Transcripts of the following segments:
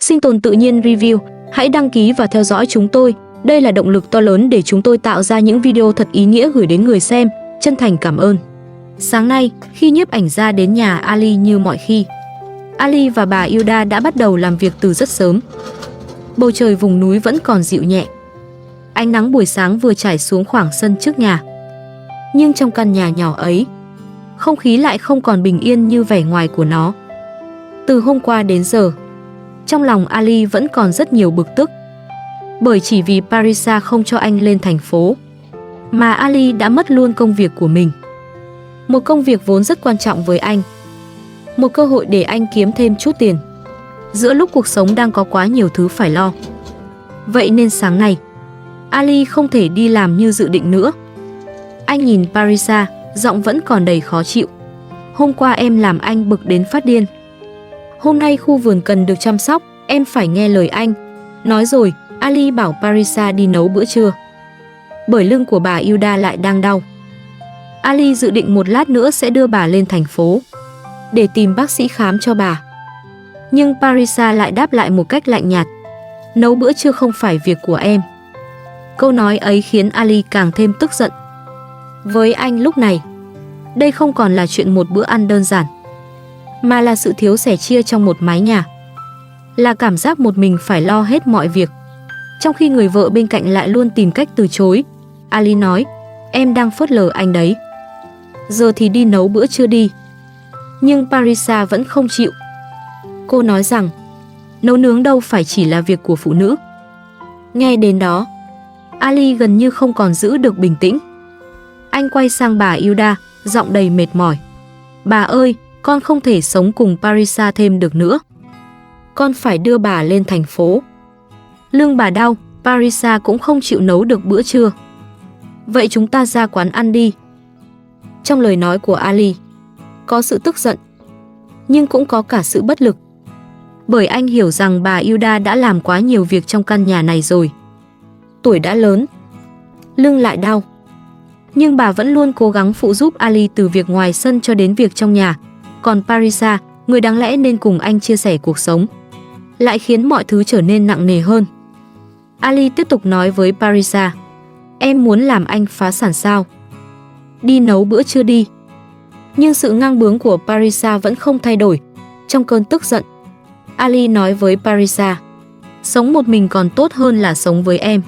Sinh tồn tự nhiên review, hãy đăng ký và theo dõi chúng tôi. Đây là động lực to lớn để chúng tôi tạo ra những video thật ý nghĩa gửi đến người xem. Chân thành cảm ơn. Sáng nay, khi nhiếp ảnh gia đến nhà Ali như mọi khi, Ali và bà Hilda đã bắt đầu làm việc từ rất sớm. Bầu trời vùng núi vẫn còn dịu nhẹ. Ánh nắng buổi sáng vừa trải xuống khoảng sân trước nhà. Nhưng trong căn nhà nhỏ ấy, không khí lại không còn bình yên như vẻ ngoài của nó. Từ hôm qua đến giờ, trong lòng Ali vẫn còn rất nhiều bực tức. Bởi chỉ vì Parisa không cho anh lên thành phố, mà Ali đã mất luôn công việc của mình. Một công việc vốn rất quan trọng với anh. Một cơ hội để anh kiếm thêm chút tiền, giữa lúc cuộc sống đang có quá nhiều thứ phải lo. Vậy nên sáng nay, Ali không thể đi làm như dự định nữa. Anh nhìn Parisa, giọng vẫn còn đầy khó chịu. Hôm qua em làm anh bực đến phát điên. Hôm nay khu vườn cần được chăm sóc, em phải nghe lời anh. Nói rồi, Ali bảo Parisa đi nấu bữa trưa. Bởi lưng của bà Hilda lại đang đau. Ali dự định một lát nữa sẽ đưa bà lên thành phố để tìm bác sĩ khám cho bà. Nhưng Parisa lại đáp lại một cách lạnh nhạt. Nấu bữa trưa không phải việc của em. Câu nói ấy khiến Ali càng thêm tức giận. Với anh lúc này, đây không còn là chuyện một bữa ăn đơn giản, mà là sự thiếu sẻ chia trong một mái nhà. Là cảm giác một mình phải lo hết mọi việc, trong khi người vợ bên cạnh lại luôn tìm cách từ chối. Ali nói, em đang phớt lờ anh đấy. Giờ thì đi nấu bữa trưa đi. Nhưng Parisa vẫn không chịu. Cô nói rằng, nấu nướng đâu phải chỉ là việc của phụ nữ. Nghe đến đó, Ali gần như không còn giữ được bình tĩnh. Anh quay sang bà Hilda, giọng đầy mệt mỏi. Bà ơi, con không thể sống cùng Parisa thêm được nữa. Con phải đưa bà lên thành phố. Lưng bà đau, Parisa cũng không chịu nấu được bữa trưa. Vậy chúng ta ra quán ăn đi. Trong lời nói của Ali, có sự tức giận, nhưng cũng có cả sự bất lực. Bởi anh hiểu rằng bà Hilda đã làm quá nhiều việc trong căn nhà này rồi. Tuổi đã lớn, lưng lại đau, nhưng bà vẫn luôn cố gắng phụ giúp Ali từ việc ngoài sân cho đến việc trong nhà. Còn Parisa, người đáng lẽ nên cùng anh chia sẻ cuộc sống, lại khiến mọi thứ trở nên nặng nề hơn. Ali tiếp tục nói với Parisa, em muốn làm anh phá sản sao? Đi nấu bữa trưa đi. Nhưng sự ngang bướng của Parisa vẫn không thay đổi. Trong cơn tức giận, Ali nói với Parisa, sống một mình còn tốt hơn là sống với em.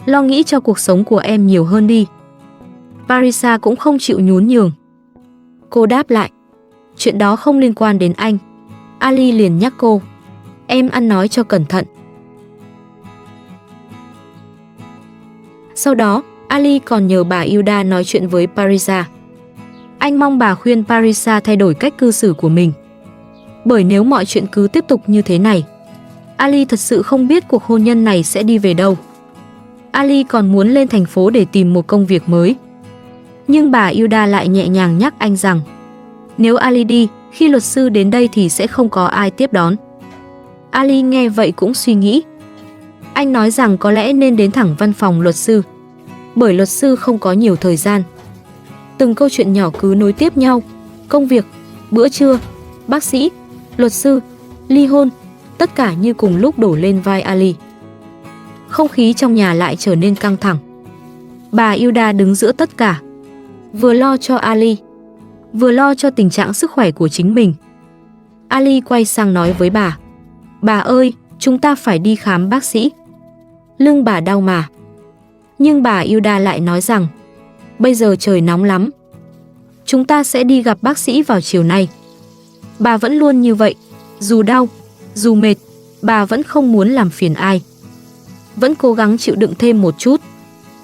Lo nghĩ cho cuộc sống của em nhiều hơn đi. Parisa cũng không chịu nhún nhường. Cô đáp lại, chuyện đó không liên quan đến anh. Ali liền nhắc cô, em ăn nói cho cẩn thận. Sau đó, Ali còn nhờ bà Hilda nói chuyện với Parisa. Anh mong bà khuyên Parisa thay đổi cách cư xử của mình. Bởi nếu mọi chuyện cứ tiếp tục như thế này, Ali thật sự không biết cuộc hôn nhân này sẽ đi về đâu. Ali còn muốn lên thành phố để tìm một công việc mới. Nhưng bà Hilda lại nhẹ nhàng nhắc anh rằng, nếu Ali đi, khi luật sư đến đây thì sẽ không có ai tiếp đón. Ali nghe vậy cũng suy nghĩ. Anh nói rằng có lẽ nên đến thẳng văn phòng luật sư, bởi luật sư không có nhiều thời gian. Từng câu chuyện nhỏ cứ nối tiếp nhau, công việc, bữa trưa, bác sĩ, luật sư, ly hôn, tất cả như cùng lúc đổ lên vai Ali. Không khí trong nhà lại trở nên căng thẳng. Bà Hilda đứng giữa tất cả, vừa lo cho Ali, vừa lo cho tình trạng sức khỏe của chính mình. Ali quay sang nói với bà ơi, chúng ta phải đi khám bác sĩ. Lưng bà đau mà. Nhưng bà Hilda lại nói rằng, bây giờ trời nóng lắm, chúng ta sẽ đi gặp bác sĩ vào chiều nay. Bà vẫn luôn như vậy, dù đau, dù mệt, bà vẫn không muốn làm phiền ai. Vẫn cố gắng chịu đựng thêm một chút,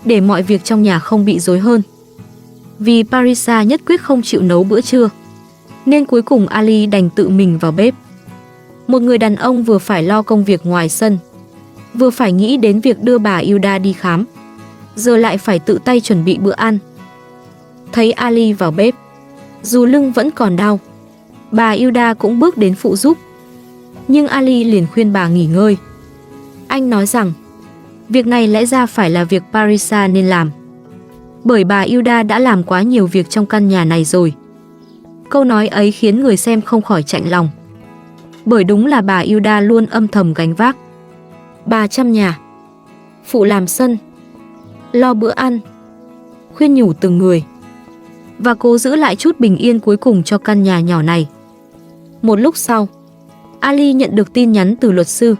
để mọi việc trong nhà không bị rối hơn. Vì Parisa nhất quyết không chịu nấu bữa trưa, nên cuối cùng Ali đành tự mình vào bếp. Một người đàn ông vừa phải lo công việc ngoài sân, vừa phải nghĩ đến việc đưa bà Hilda đi khám, giờ lại phải tự tay chuẩn bị bữa ăn. Thấy Ali vào bếp, dù lưng vẫn còn đau, bà Hilda cũng bước đến phụ giúp. Nhưng Ali liền khuyên bà nghỉ ngơi. Anh nói rằng, việc này lẽ ra phải là việc Parisa nên làm, bởi bà Hilda đã làm quá nhiều việc trong căn nhà này rồi. Câu nói ấy khiến người xem không khỏi chạnh lòng. Bởi đúng là bà Hilda luôn âm thầm gánh vác. Bà chăm nhà, phụ làm sân, lo bữa ăn, khuyên nhủ từng người và cố giữ lại chút bình yên cuối cùng cho căn nhà nhỏ này. Một lúc sau, Ali nhận được tin nhắn từ luật sư.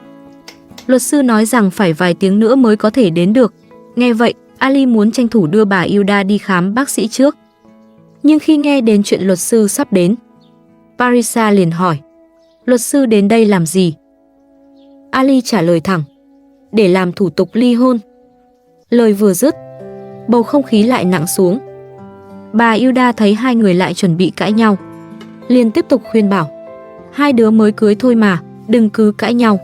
Luật sư nói rằng phải vài tiếng nữa mới có thể đến được. Nghe vậy, Ali muốn tranh thủ đưa bà Hilda đi khám bác sĩ trước. Nhưng khi nghe đến chuyện luật sư sắp đến, Parisa liền hỏi, luật sư đến đây làm gì? Ali trả lời thẳng, để làm thủ tục ly hôn. Lời vừa dứt, bầu không khí lại nặng xuống. Bà Hilda thấy hai người lại chuẩn bị cãi nhau, liền tiếp tục khuyên bảo, hai đứa mới cưới thôi mà, đừng cứ cãi nhau.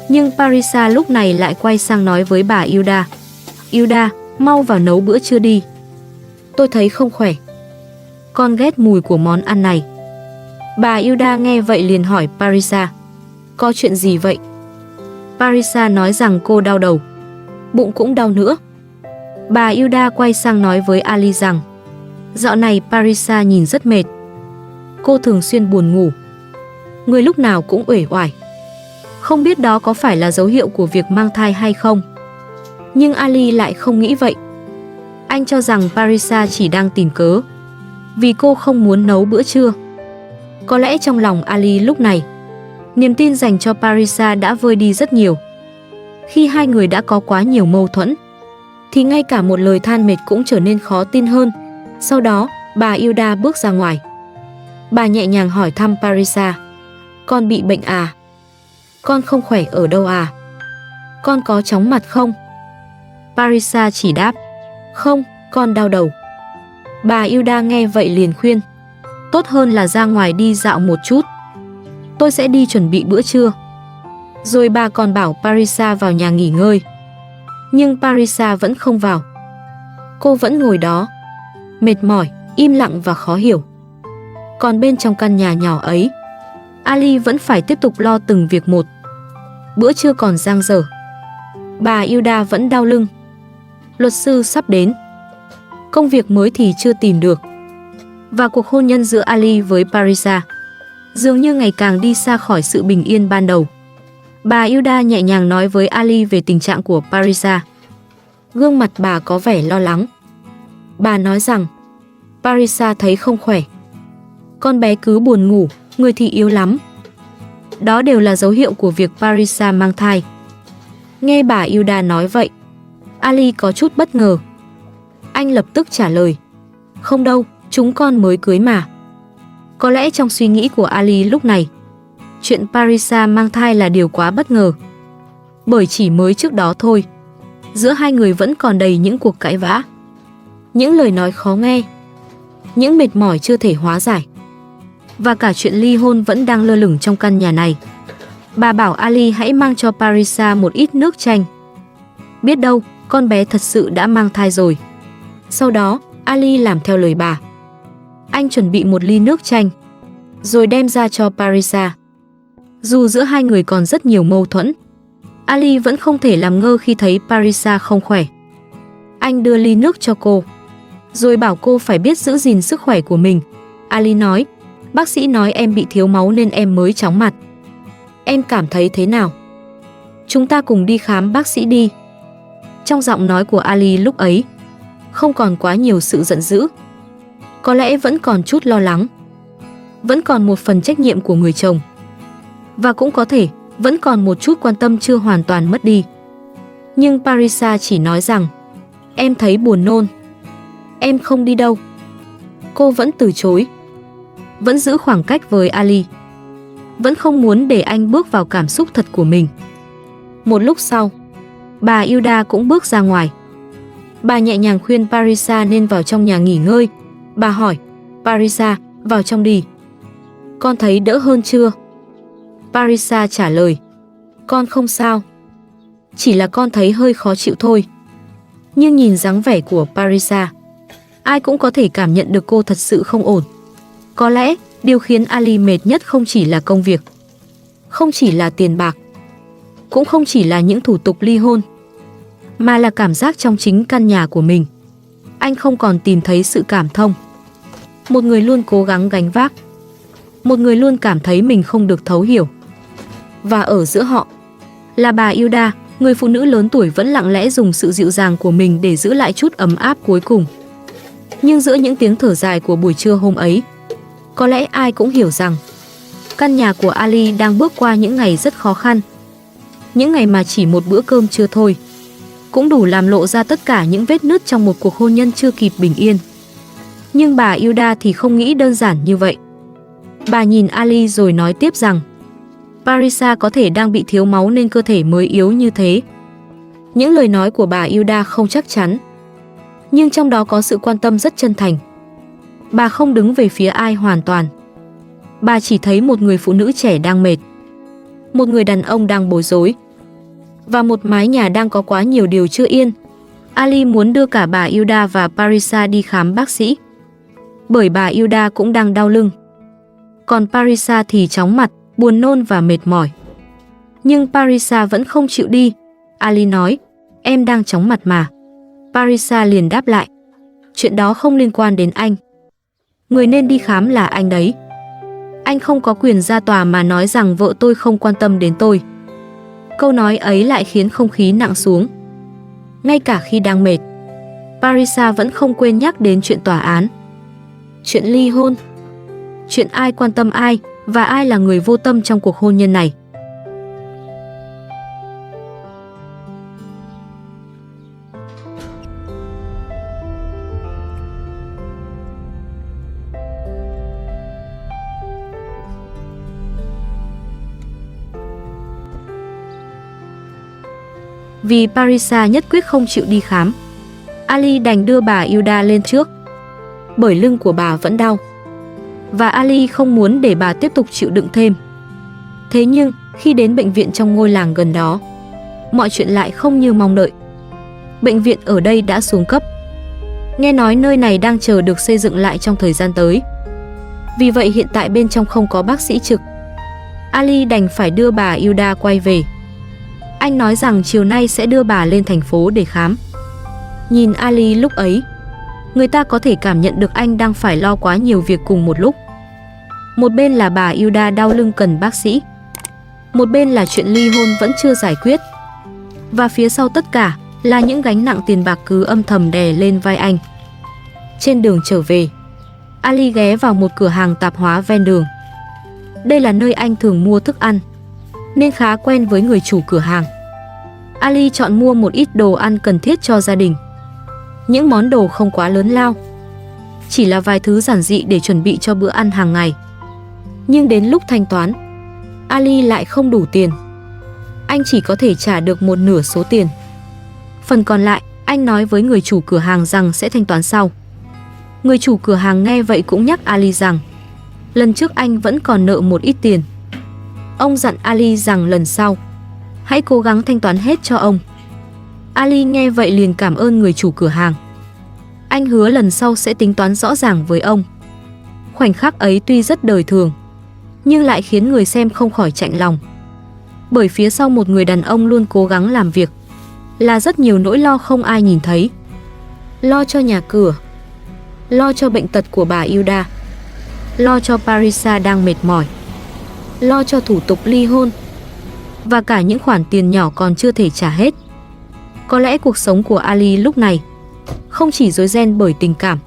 Nhưng Parisa lúc này lại quay sang nói với bà Hilda, Hilda, mau vào nấu bữa trưa đi. Tôi thấy không khỏe. Con ghét mùi của món ăn này. Bà Hilda nghe vậy liền hỏi Parisa, có chuyện gì vậy? Parisa nói rằng cô đau đầu, bụng cũng đau nữa. Bà Hilda quay sang nói với Ali rằng, dạo này Parisa nhìn rất mệt. Cô thường xuyên buồn ngủ, người lúc nào cũng uể oải. Không biết đó có phải là dấu hiệu của việc mang thai hay không? Nhưng Ali lại không nghĩ vậy. Anh cho rằng Parisa chỉ đang tìm cớ, vì cô không muốn nấu bữa trưa. Có lẽ trong lòng Ali lúc này, niềm tin dành cho Parisa đã vơi đi rất nhiều. Khi hai người đã có quá nhiều mâu thuẫn, thì ngay cả một lời than mệt cũng trở nên khó tin hơn. Sau đó, bà Hilda bước ra ngoài. Bà nhẹ nhàng hỏi thăm Parisa, con bị bệnh à? Con không khỏe ở đâu à? Con có chóng mặt không? Parisa chỉ đáp, không, con đau đầu. Bà Hilda nghe vậy liền khuyên, tốt hơn là ra ngoài đi dạo một chút. Tôi sẽ đi chuẩn bị bữa trưa. Rồi bà còn bảo Parisa vào nhà nghỉ ngơi. Nhưng Parisa vẫn không vào. Cô vẫn ngồi đó, mệt mỏi, im lặng và khó hiểu. Còn bên trong căn nhà nhỏ ấy, Ali vẫn phải tiếp tục lo từng việc một. Bữa trưa còn dang dở. Bà Hilda vẫn đau lưng. Luật sư sắp đến. Công việc mới thì chưa tìm được. Và cuộc hôn nhân giữa Ali với Parisa dường như ngày càng đi xa khỏi sự bình yên ban đầu. Bà Hilda nhẹ nhàng nói với Ali về tình trạng của Parisa. Gương mặt bà có vẻ lo lắng. Bà nói rằng Parisa thấy không khỏe. Con bé cứ buồn ngủ, người thì yếu lắm. Đó đều là dấu hiệu của việc Parisa mang thai. Nghe bà Hilda nói vậy, Ali có chút bất ngờ. Anh lập tức trả lời, không đâu, chúng con mới cưới mà. Có lẽ trong suy nghĩ của Ali lúc này, chuyện Parisa mang thai là điều quá bất ngờ. Bởi chỉ mới trước đó thôi, giữa hai người vẫn còn đầy những cuộc cãi vã, những lời nói khó nghe, những mệt mỏi chưa thể hóa giải. Và cả chuyện ly hôn vẫn đang lơ lửng trong căn nhà này. Bà bảo Ali hãy mang cho Parisa một ít nước chanh. Biết đâu, con bé thật sự đã mang thai rồi. Sau đó, Ali làm theo lời bà. Anh chuẩn bị một ly nước chanh, rồi đem ra cho Parisa. Dù giữa hai người còn rất nhiều mâu thuẫn, Ali vẫn không thể làm ngơ khi thấy Parisa không khỏe. Anh đưa ly nước cho cô, rồi bảo cô phải biết giữ gìn sức khỏe của mình. Ali nói, bác sĩ nói em bị thiếu máu nên em mới chóng mặt. Em cảm thấy thế nào? Chúng ta cùng đi khám bác sĩ đi. Trong giọng nói của Ali lúc ấy, không còn quá nhiều sự giận dữ. Có lẽ vẫn còn chút lo lắng. Vẫn còn một phần trách nhiệm của người chồng. Và cũng có thể vẫn còn một chút quan tâm chưa hoàn toàn mất đi. Nhưng Parisa chỉ nói rằng, em thấy buồn nôn. Em không đi đâu. Cô vẫn từ chối. Vẫn giữ khoảng cách với Ali. Vẫn không muốn để anh bước vào cảm xúc thật của mình. Một lúc sau, bà Hilda cũng bước ra ngoài. Bà nhẹ nhàng khuyên Parisa nên vào trong nhà nghỉ ngơi. Bà hỏi, Parisa, vào trong đi. Con thấy đỡ hơn chưa? Parisa trả lời, con không sao. Chỉ là con thấy hơi khó chịu thôi. Nhưng nhìn dáng vẻ của Parisa, ai cũng có thể cảm nhận được cô thật sự không ổn. Có lẽ điều khiến Ali mệt nhất không chỉ là công việc, không chỉ là tiền bạc, cũng không chỉ là những thủ tục ly hôn, mà là cảm giác trong chính căn nhà của mình. Anh không còn tìm thấy sự cảm thông. Một người luôn cố gắng gánh vác, một người luôn cảm thấy mình không được thấu hiểu. Và ở giữa họ là bà Hilda, người phụ nữ lớn tuổi vẫn lặng lẽ dùng sự dịu dàng của mình để giữ lại chút ấm áp cuối cùng. Nhưng giữa những tiếng thở dài của buổi trưa hôm ấy, có lẽ ai cũng hiểu rằng căn nhà của Ali đang bước qua những ngày rất khó khăn. Những ngày mà chỉ một bữa cơm trưa thôi cũng đủ làm lộ ra tất cả những vết nứt trong một cuộc hôn nhân chưa kịp bình yên. Nhưng bà Hilda thì không nghĩ đơn giản như vậy. Bà nhìn Ali rồi nói tiếp rằng Parisa có thể đang bị thiếu máu nên cơ thể mới yếu như thế. Những lời nói của bà Hilda không chắc chắn, nhưng trong đó có sự quan tâm rất chân thành. Bà không đứng về phía ai hoàn toàn. Bà chỉ thấy một người phụ nữ trẻ đang mệt, một người đàn ông đang bối rối, và một mái nhà đang có quá nhiều điều chưa yên. Ali muốn đưa cả bà Hilda và Parisa đi khám bác sĩ, bởi bà Hilda cũng đang đau lưng. Còn Parisa thì chóng mặt, buồn nôn và mệt mỏi. Nhưng Parisa vẫn không chịu đi. Ali nói, em đang chóng mặt mà. Parisa liền đáp lại, chuyện đó không liên quan đến anh. Người nên đi khám là anh đấy. Anh không có quyền ra tòa mà nói rằng vợ tôi không quan tâm đến tôi. Câu nói ấy lại khiến không khí nặng xuống. Ngay cả khi đang mệt, Parisa vẫn không quên nhắc đến chuyện tòa án, chuyện ly hôn, chuyện ai quan tâm ai và ai là người vô tâm trong cuộc hôn nhân này. Vì Parisa nhất quyết không chịu đi khám, Ali đành đưa bà Hilda lên trước, bởi lưng của bà vẫn đau. Và Ali không muốn để bà tiếp tục chịu đựng thêm. Thế nhưng, khi đến bệnh viện trong ngôi làng gần đó, mọi chuyện lại không như mong đợi. Bệnh viện ở đây đã xuống cấp. Nghe nói nơi này đang chờ được xây dựng lại trong thời gian tới. Vì vậy hiện tại bên trong không có bác sĩ trực. Ali đành phải đưa bà Hilda quay về. Anh nói rằng chiều nay sẽ đưa bà lên thành phố để khám. Nhìn Ali lúc ấy, người ta có thể cảm nhận được anh đang phải lo quá nhiều việc cùng một lúc. Một bên là bà Hilda đau lưng cần bác sĩ, một bên là chuyện ly hôn vẫn chưa giải quyết, và phía sau tất cả là những gánh nặng tiền bạc cứ âm thầm đè lên vai anh. Trên đường trở về, Ali ghé vào một cửa hàng tạp hóa ven đường. Đây là nơi anh thường mua thức ăn, nên khá quen với người chủ cửa hàng. Ali chọn mua một ít đồ ăn cần thiết cho gia đình. Những món đồ không quá lớn lao, chỉ là vài thứ giản dị để chuẩn bị cho bữa ăn hàng ngày. Nhưng đến lúc thanh toán, Ali lại không đủ tiền. Anh chỉ có thể trả được một nửa số tiền. Phần còn lại, anh nói với người chủ cửa hàng rằng sẽ thanh toán sau. Người chủ cửa hàng nghe vậy cũng nhắc Ali rằng lần trước anh vẫn còn nợ một ít tiền. Ông dặn Ali rằng lần sau hãy cố gắng thanh toán hết cho ông. Ali nghe vậy liền cảm ơn người chủ cửa hàng. Anh hứa lần sau sẽ tính toán rõ ràng với ông. Khoảnh khắc ấy tuy rất đời thường, nhưng lại khiến người xem không khỏi chạnh lòng. Bởi phía sau một người đàn ông luôn cố gắng làm việc là rất nhiều nỗi lo không ai nhìn thấy. Lo cho nhà cửa, lo cho bệnh tật của bà Hilda, lo cho Parisa đang mệt mỏi, lo cho thủ tục ly hôn, và cả những khoản tiền nhỏ còn chưa thể trả hết. Có lẽ cuộc sống của Ali lúc này không chỉ rối ren bởi tình cảm,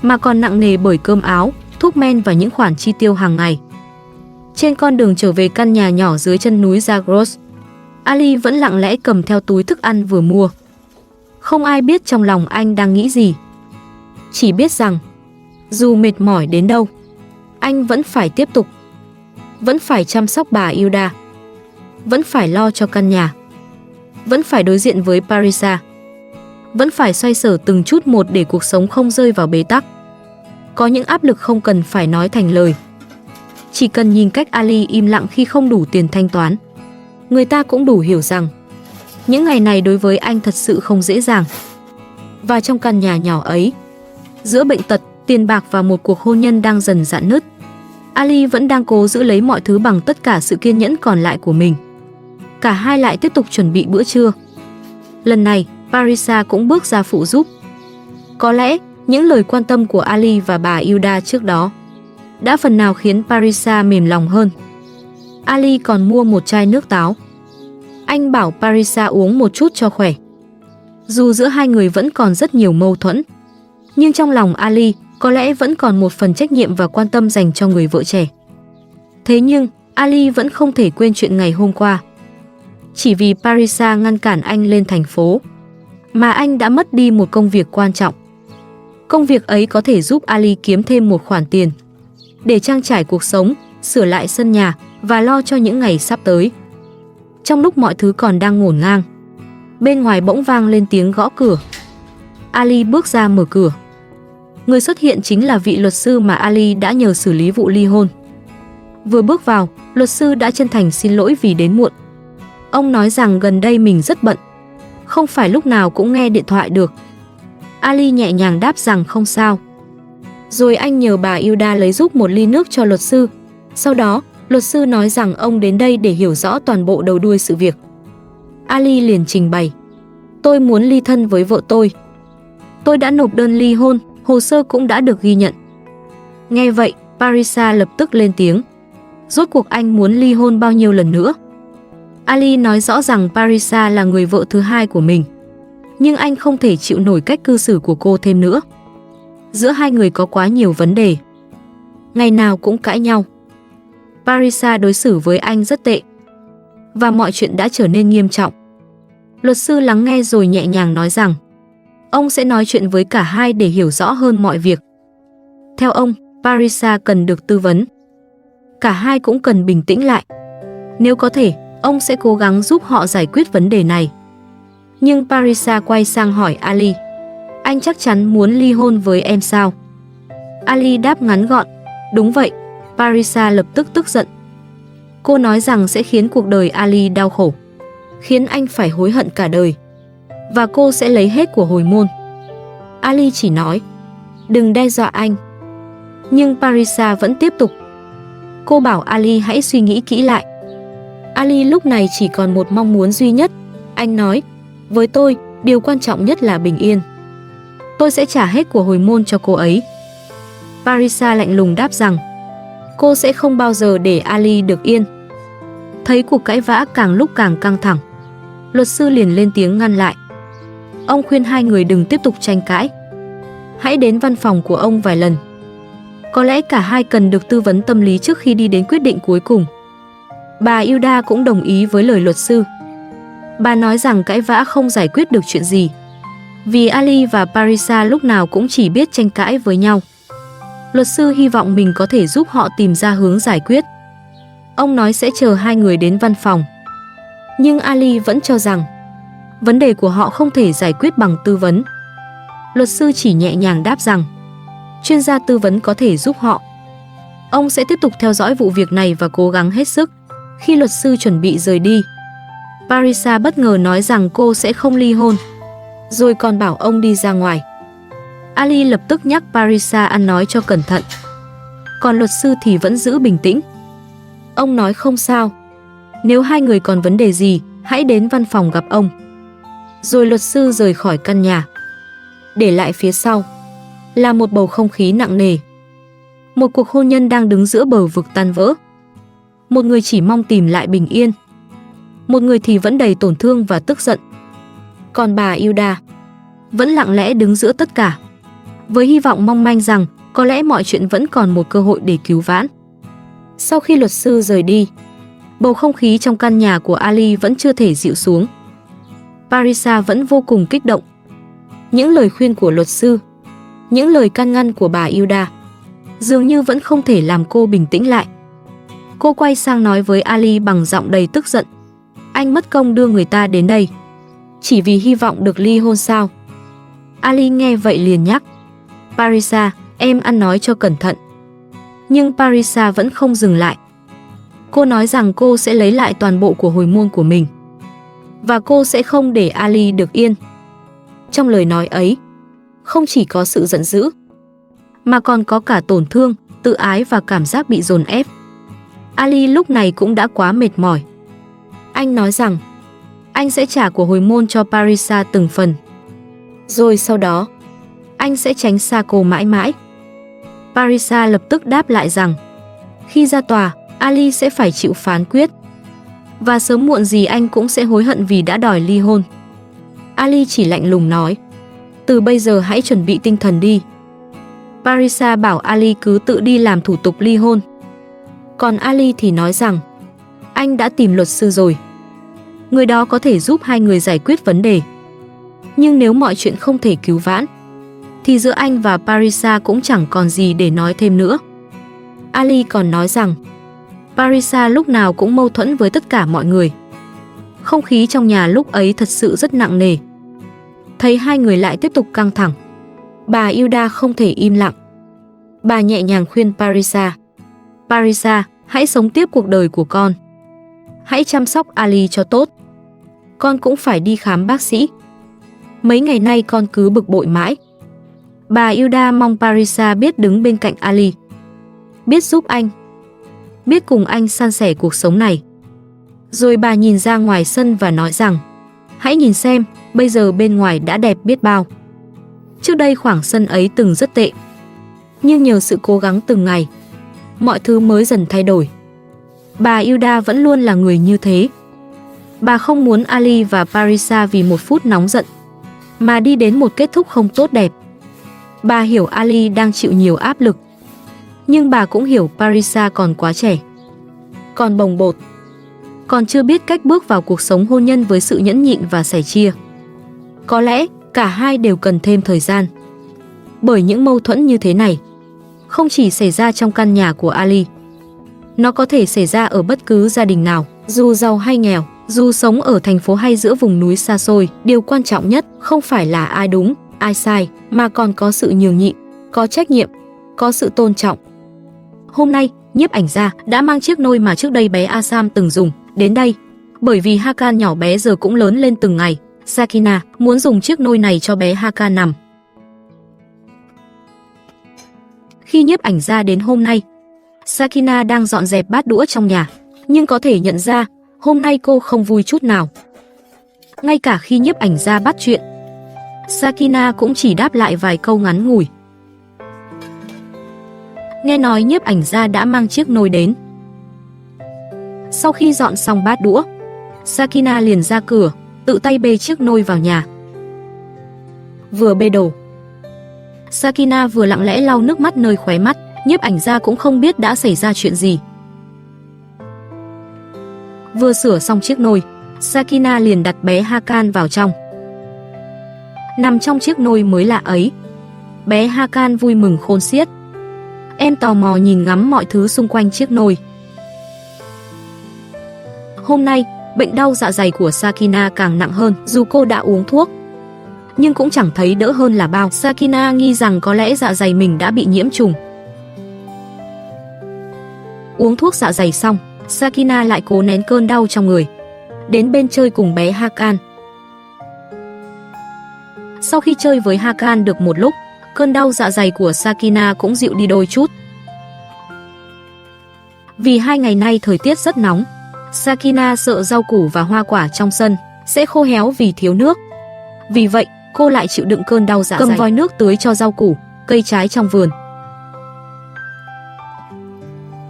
mà còn nặng nề bởi cơm áo, thuốc men và những khoản chi tiêu hàng ngày. Trên con đường trở về căn nhà nhỏ dưới chân núi Zagros, Ali vẫn lặng lẽ cầm theo túi thức ăn vừa mua. Không ai biết trong lòng anh đang nghĩ gì. Chỉ biết rằng, dù mệt mỏi đến đâu, anh vẫn phải tiếp tục. Vẫn phải chăm sóc bà Hilda, vẫn phải lo cho căn nhà, vẫn phải đối diện với Parisa, vẫn phải xoay sở từng chút một để cuộc sống không rơi vào bế tắc. Có những áp lực không cần phải nói thành lời. Chỉ cần nhìn cách Ali im lặng khi không đủ tiền thanh toán, người ta cũng đủ hiểu rằng những ngày này đối với anh thật sự không dễ dàng. Và trong căn nhà nhỏ ấy, giữa bệnh tật, tiền bạc và một cuộc hôn nhân đang dần rạn nứt, Ali vẫn đang cố giữ lấy mọi thứ bằng tất cả sự kiên nhẫn còn lại của mình. Cả hai lại tiếp tục chuẩn bị bữa trưa. Lần này, Parisa cũng bước ra phụ giúp. Có lẽ, những lời quan tâm của Ali và bà Hilda trước đó đã phần nào khiến Parisa mềm lòng hơn. Ali còn mua một chai nước táo. Anh bảo Parisa uống một chút cho khỏe. Dù giữa hai người vẫn còn rất nhiều mâu thuẫn, nhưng trong lòng Ali có lẽ vẫn còn một phần trách nhiệm và quan tâm dành cho người vợ trẻ. Thế nhưng, Ali vẫn không thể quên chuyện ngày hôm qua. Chỉ vì Parisa ngăn cản anh lên thành phố, mà anh đã mất đi một công việc quan trọng. Công việc ấy có thể giúp Ali kiếm thêm một khoản tiền để trang trải cuộc sống, sửa lại sân nhà và lo cho những ngày sắp tới. Trong lúc mọi thứ còn đang ngổn ngang, bên ngoài bỗng vang lên tiếng gõ cửa. Ali bước ra mở cửa. Người xuất hiện chính là vị luật sư mà Ali đã nhờ xử lý vụ ly hôn. Vừa bước vào, luật sư đã chân thành xin lỗi vì đến muộn. Ông nói rằng gần đây mình rất bận, không phải lúc nào cũng nghe điện thoại được. Ali nhẹ nhàng đáp rằng không sao. Rồi anh nhờ bà Hilda lấy giúp một ly nước cho luật sư. Sau đó, luật sư nói rằng ông đến đây để hiểu rõ toàn bộ đầu đuôi sự việc. Ali liền trình bày. Tôi muốn ly thân với vợ tôi. Tôi đã nộp đơn ly hôn, hồ sơ cũng đã được ghi nhận. Nghe vậy, Parisa lập tức lên tiếng. Rốt cuộc anh muốn ly hôn bao nhiêu lần nữa? Ali nói rõ rằng Parisa là người vợ thứ hai của mình, nhưng anh không thể chịu nổi cách cư xử của cô thêm nữa. Giữa hai người có quá nhiều vấn đề, ngày nào cũng cãi nhau. Parisa đối xử với anh rất tệ, và mọi chuyện đã trở nên nghiêm trọng. Luật sư lắng nghe rồi nhẹ nhàng nói rằng ông sẽ nói chuyện với cả hai để hiểu rõ hơn mọi việc. Theo ông, Parisa cần được tư vấn. Cả hai cũng cần bình tĩnh lại. Nếu có thể, ông sẽ cố gắng giúp họ giải quyết vấn đề này. Nhưng Parisa quay sang hỏi Ali. Anh chắc chắn muốn ly hôn với em sao? Ali đáp ngắn gọn. Đúng vậy. Parisa lập tức tức giận. Cô nói rằng sẽ khiến cuộc đời Ali đau khổ, khiến anh phải hối hận cả đời, và cô sẽ lấy hết của hồi môn. Ali chỉ nói, đừng đe dọa anh. Nhưng Parisa vẫn tiếp tục. Cô bảo Ali hãy suy nghĩ kỹ lại. Ali lúc này chỉ còn một mong muốn duy nhất. Anh nói, với tôi, điều quan trọng nhất là bình yên. Tôi sẽ trả hết của hồi môn cho cô ấy. Parisa lạnh lùng đáp rằng, cô sẽ không bao giờ để Ali được yên. Thấy cuộc cãi vã càng lúc càng căng thẳng, luật sư liền lên tiếng ngăn lại. Ông khuyên hai người đừng tiếp tục tranh cãi. Hãy đến văn phòng của ông vài lần. Có lẽ cả hai cần được tư vấn tâm lý trước khi đi đến quyết định cuối cùng. Bà Hilda cũng đồng ý với lời luật sư. Bà nói rằng cãi vã không giải quyết được chuyện gì, vì Ali và Parisa lúc nào cũng chỉ biết tranh cãi với nhau. Luật sư hy vọng mình có thể giúp họ tìm ra hướng giải quyết. Ông nói sẽ chờ hai người đến văn phòng. Nhưng Ali vẫn cho rằng vấn đề của họ không thể giải quyết bằng tư vấn. Luật sư chỉ nhẹ nhàng đáp rằng chuyên gia tư vấn có thể giúp họ. Ông sẽ tiếp tục theo dõi vụ việc này và cố gắng hết sức. Khi luật sư chuẩn bị rời đi, Parisa bất ngờ nói rằng cô sẽ không ly hôn, rồi còn bảo ông đi ra ngoài. Ali lập tức nhắc Parisa ăn nói cho cẩn thận. Còn luật sư thì vẫn giữ bình tĩnh. Ông nói không sao. Nếu hai người còn vấn đề gì, hãy đến văn phòng gặp ông. Rồi luật sư rời khỏi căn nhà. Để lại phía sau là một bầu không khí nặng nề. Một cuộc hôn nhân đang đứng giữa bờ vực tan vỡ. Một người chỉ mong tìm lại bình yên, một người thì vẫn đầy tổn thương và tức giận. Còn bà Hilda vẫn lặng lẽ đứng giữa tất cả, với hy vọng mong manh rằng có lẽ mọi chuyện vẫn còn một cơ hội để cứu vãn. Sau khi luật sư rời đi, bầu không khí trong căn nhà của Ali vẫn chưa thể dịu xuống. Parisa vẫn vô cùng kích động. Những lời khuyên của luật sư, những lời can ngăn của bà Hilda dường như vẫn không thể làm cô bình tĩnh lại. Cô quay sang nói với Ali bằng giọng đầy tức giận. Anh mất công đưa người ta đến đây, chỉ vì hy vọng được ly hôn sao? Ali nghe vậy liền nhắc. Parisa, em ăn nói cho cẩn thận. Nhưng Parisa vẫn không dừng lại. Cô nói rằng cô sẽ lấy lại toàn bộ của hồi môn của mình, và cô sẽ không để Ali được yên. Trong lời nói ấy, không chỉ có sự giận dữ, mà còn có cả tổn thương, tự ái và cảm giác bị dồn ép. Ali lúc này cũng đã quá mệt mỏi. Anh nói rằng anh sẽ trả của hồi môn cho Parisa từng phần. Rồi sau đó, anh sẽ tránh xa cô mãi mãi. Parisa lập tức đáp lại rằng khi ra tòa, Ali sẽ phải chịu phán quyết. Và sớm muộn gì anh cũng sẽ hối hận vì đã đòi ly hôn. Ali chỉ lạnh lùng nói, từ bây giờ hãy chuẩn bị tinh thần đi. Parisa bảo Ali cứ tự đi làm thủ tục ly hôn. Còn Ali thì nói rằng, anh đã tìm luật sư rồi. Người đó có thể giúp hai người giải quyết vấn đề. Nhưng nếu mọi chuyện không thể cứu vãn, thì giữa anh và Parisa cũng chẳng còn gì để nói thêm nữa. Ali còn nói rằng, Parisa lúc nào cũng mâu thuẫn với tất cả mọi người. Không khí trong nhà lúc ấy thật sự rất nặng nề. Thấy hai người lại tiếp tục căng thẳng, bà Hilda không thể im lặng. Bà nhẹ nhàng khuyên Parisa, Parisa, hãy sống tiếp cuộc đời của con. Hãy chăm sóc Ali cho tốt. Con cũng phải đi khám bác sĩ. Mấy ngày nay con cứ bực bội mãi. Bà Hilda mong Parisa biết đứng bên cạnh Ali, biết giúp anh, biết cùng anh san sẻ cuộc sống này. Rồi bà nhìn ra ngoài sân và nói rằng, hãy nhìn xem, bây giờ bên ngoài đã đẹp biết bao. Trước đây khoảng sân ấy từng rất tệ, nhưng nhờ sự cố gắng từng ngày, mọi thứ mới dần thay đổi. Bà Hilda vẫn luôn là người như thế. Bà không muốn Ali và Parisa vì một phút nóng giận mà đi đến một kết thúc không tốt đẹp. Bà hiểu Ali đang chịu nhiều áp lực, nhưng bà cũng hiểu Parisa còn quá trẻ, còn bồng bột, còn chưa biết cách bước vào cuộc sống hôn nhân với sự nhẫn nhịn và sẻ chia. Có lẽ cả hai đều cần thêm thời gian. Bởi những mâu thuẫn như thế này không chỉ xảy ra trong căn nhà của Ali, nó có thể xảy ra ở bất cứ gia đình nào, dù giàu hay nghèo, dù sống ở thành phố hay giữa vùng núi xa xôi. Điều quan trọng nhất không phải là ai đúng, ai sai, mà còn có sự nhường nhịn, có trách nhiệm, có sự tôn trọng. Hôm nay, nhiếp ảnh gia đã mang chiếc nôi mà trước đây bé Asam từng dùng đến đây. Bởi vì Hakan nhỏ bé giờ cũng lớn lên từng ngày, Sakina muốn dùng chiếc nôi này cho bé Hakan nằm. Khi nhiếp ảnh gia đến hôm nay, Sakina đang dọn dẹp bát đũa trong nhà, nhưng có thể nhận ra hôm nay cô không vui chút nào. Ngay cả khi nhiếp ảnh gia bắt chuyện, Sakina cũng chỉ đáp lại vài câu ngắn ngủi. Nghe nói nhiếp ảnh gia đã mang chiếc nôi đến. Sau khi dọn xong bát đũa, Sakina liền ra cửa, tự tay bê chiếc nôi vào nhà. Vừa bê đồ, Sakina vừa lặng lẽ lau nước mắt nơi khóe mắt. Nhiếp ảnh gia cũng không biết đã xảy ra chuyện gì. Vừa sửa xong chiếc nôi, Sakina liền đặt bé Hakan vào trong. Nằm trong chiếc nôi mới lạ ấy, bé Hakan vui mừng khôn xiết. Em tò mò nhìn ngắm mọi thứ xung quanh chiếc nôi. Hôm nay, bệnh đau dạ dày của Sakina càng nặng hơn. Dù cô đã uống thuốc, nhưng cũng chẳng thấy đỡ hơn là bao. Sakina nghi rằng có lẽ dạ dày mình đã bị nhiễm trùng. Uống thuốc dạ dày xong, Sakina lại cố nén cơn đau trong người, đến bên chơi cùng bé Hakan. Sau khi chơi với Hakan được một lúc, cơn đau dạ dày của Sakina cũng dịu đi đôi chút. Vì 2 ngày nay thời tiết rất nóng, Sakina sợ rau củ và hoa quả trong sân sẽ khô héo vì thiếu nước. Vì vậy, cô lại chịu đựng cơn đau dạ dày, cầm vòi nước tưới cho rau củ, cây trái trong vườn.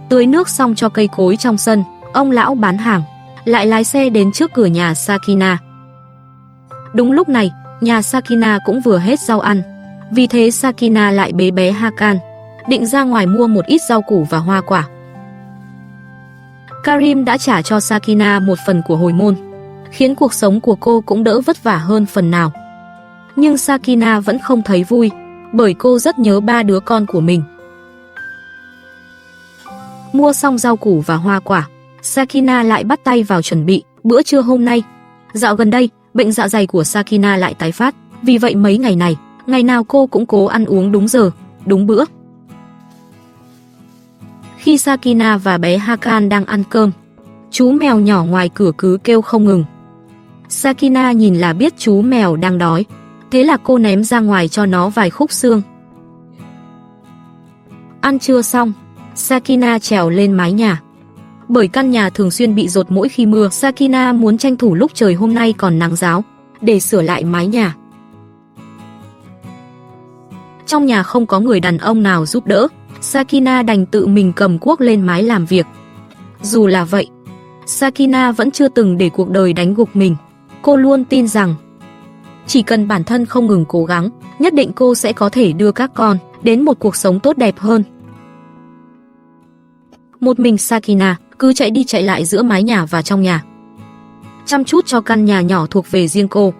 Tưới nước xong cho cây cối trong sân, ông lão bán hàng lại lái xe đến trước cửa nhà Sakina. Đúng lúc này, nhà Sakina cũng vừa hết rau ăn. Vì thế Sakina lại bế bé Hakan, định ra ngoài mua một ít rau củ và hoa quả. Karim đã trả cho Sakina một phần của hồi môn, khiến cuộc sống của cô cũng đỡ vất vả hơn phần nào. Nhưng Sakina vẫn không thấy vui, bởi cô rất nhớ 3 đứa con của mình. Mua xong rau củ và hoa quả, Sakina lại bắt tay vào chuẩn bị bữa trưa hôm nay. Dạo gần đây, bệnh dạ dày của Sakina lại tái phát. Vì vậy mấy ngày này, ngày nào cô cũng cố ăn uống đúng giờ, đúng bữa. Khi Sakina và bé Hakan đang ăn cơm, chú mèo nhỏ ngoài cửa cứ kêu không ngừng. Sakina nhìn là biết chú mèo đang đói, thế là cô ném ra ngoài cho nó vài khúc xương. Ăn trưa xong, Sakina trèo lên mái nhà. Bởi căn nhà thường xuyên bị dột mỗi khi mưa, Sakina muốn tranh thủ lúc trời hôm nay còn nắng ráo để sửa lại mái nhà. Trong nhà không có người đàn ông nào giúp đỡ, Sakina đành tự mình cầm cuốc lên mái làm việc. Dù là vậy, Sakina vẫn chưa từng để cuộc đời đánh gục mình. Cô luôn tin rằng chỉ cần bản thân không ngừng cố gắng, nhất định cô sẽ có thể đưa các con đến một cuộc sống tốt đẹp hơn. Một mình Sakina cứ chạy đi chạy lại giữa mái nhà và trong nhà, chăm chút cho căn nhà nhỏ thuộc về riêng cô.